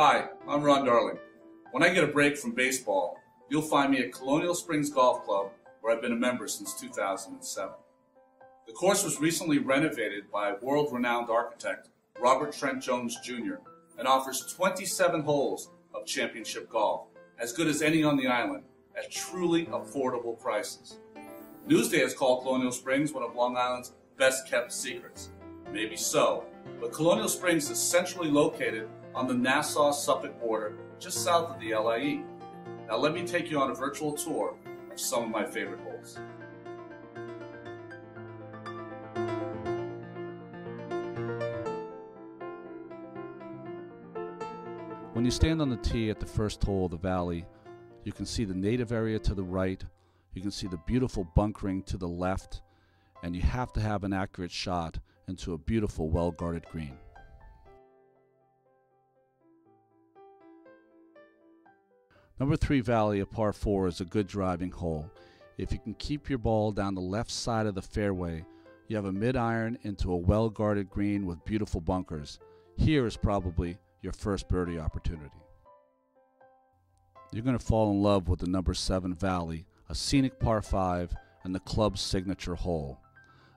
Hi, I'm Ron Darling. When I get a break from baseball, you'll find me at Colonial Springs Golf Club, where I've been a member since 2007. The course was recently renovated by world-renowned architect Robert Trent Jones Jr. and offers 27 holes of championship golf, as good as any on the island, at truly affordable prices. Newsday has called Colonial Springs one of Long Island's best-kept secrets. Maybe so, but Colonial Springs is centrally located on the Nassau-Suffolk border, just south of the LIE. Now let me take you on a virtual tour of some of my favorite holes. When you stand on the tee at the first hole of the valley, you can see the native area to the right, you can see the beautiful bunkering to the left, and you have to have an accurate shot into a beautiful, well-guarded green. Number 3 Valley, a par 4, is a good driving hole. If you can keep your ball down the left side of the fairway, you have a mid-iron into a well-guarded green with beautiful bunkers. Here is probably your first birdie opportunity. You're going to fall in love with the number 7 Valley, a scenic par 5 and the club's signature hole.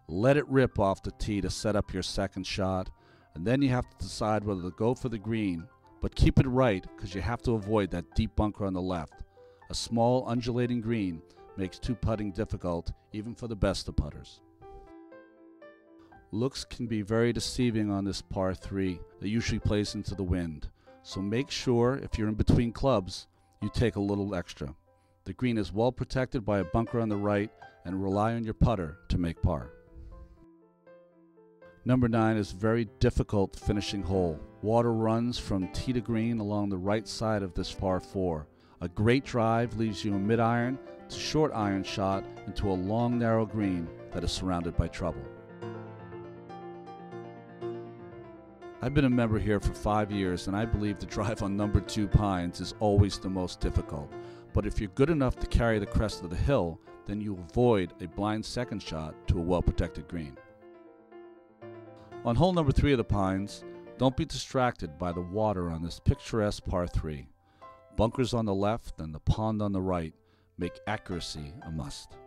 Let it rip off the tee to set up your second shot, and then you have to decide whether to go for the green, but keep it right because you have to avoid that deep bunker on the left. A small undulating green makes putting difficult even for the best of putters. Looks can be very deceiving on this par 3 that usually plays into the wind, so make sure if you're in between clubs you take a little extra. The green is well protected by a bunker on the right, and rely on your putter to make par. Number 9 is a very difficult finishing hole. Water runs from tee to green along the right side of this par 4. A great drive leaves you a mid-iron to short iron shot into a long narrow green that is surrounded by trouble. I've been a member here for 5 years, and I believe the drive on number 2 Pines is always the most difficult. But if you're good enough to carry the crest of the hill, then you avoid a blind second shot to a well-protected green. On hole number 3 of the Pines, don't be distracted by the water on this picturesque par 3. Bunkers on the left and the pond on the right make accuracy a must.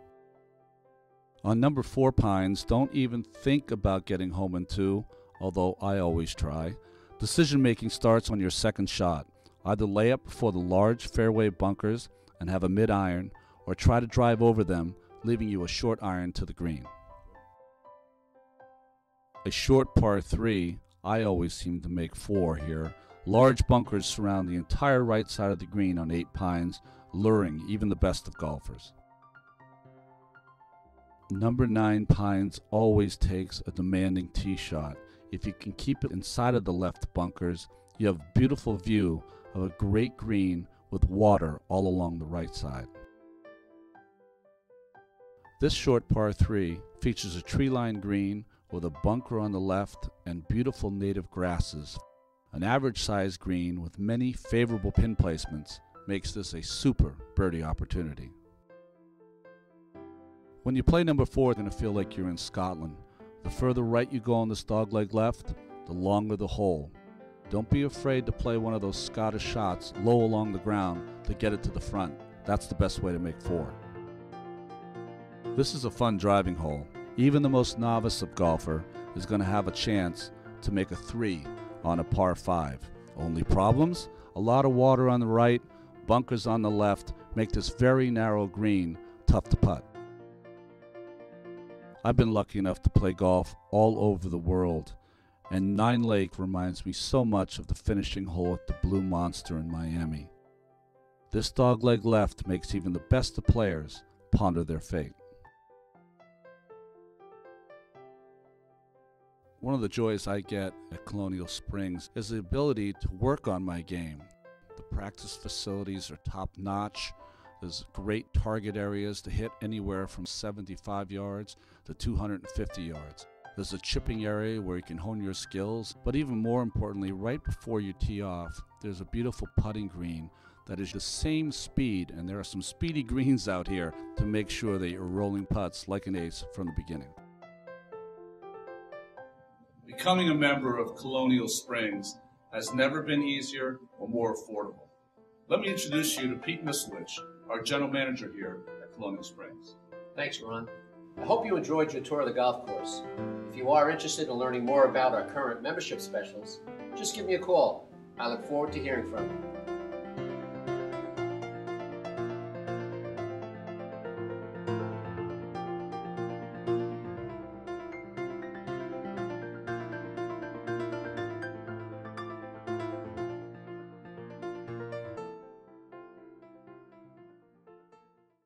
On number 4 Pines, don't even think about getting home in 2, although I always try. Decision making starts on your second shot. Either lay up before the large fairway bunkers and have a mid-iron, or try to drive over them, leaving you a short iron to the green. A short par 3, I always seem to make 4 here. Large bunkers surround the entire right side of the green on 8 Pines, luring even the best of golfers. Number 9 Pines always takes a demanding tee shot. If you can keep it inside of the left bunkers, you have a beautiful view of a great green with water all along the right side. This short par 3 features a tree-lined green with a bunker on the left and beautiful native grasses. An average-sized green with many favorable pin placements makes this a super birdie opportunity. When you play number 4, you're going to feel like you're in Scotland. The further right you go on this dogleg left, the longer the hole. Don't be afraid to play one of those Scottish shots low along the ground to get it to the front. That's the best way to make 4. This is a fun driving hole. Even the most novice of golfer is going to have a chance to make a 3 on a par 5. Only problems? A lot of water on the right, bunkers on the left make this very narrow green tough to putt. I've been lucky enough to play golf all over the world, and Nine Lake reminds me so much of the finishing hole at the Blue Monster in Miami. This dogleg left makes even the best of players ponder their fate. One of the joys I get at Colonial Springs is the ability to work on my game. The practice facilities are top-notch. There's great target areas to hit anywhere from 75 yards to 250 yards. There's a chipping area where you can hone your skills, but even more importantly, right before you tee off, there's a beautiful putting green that is the same speed, and there are some speedy greens out here to make sure that you're rolling putts like an ace from the beginning. Becoming a member of Colonial Springs has never been easier or more affordable. Let me introduce you to Pete Mislewich, our general manager here at Colonial Springs. Thanks, Ron. I hope you enjoyed your tour of the golf course. If you are interested in learning more about our current membership specials, just give me a call. I look forward to hearing from you.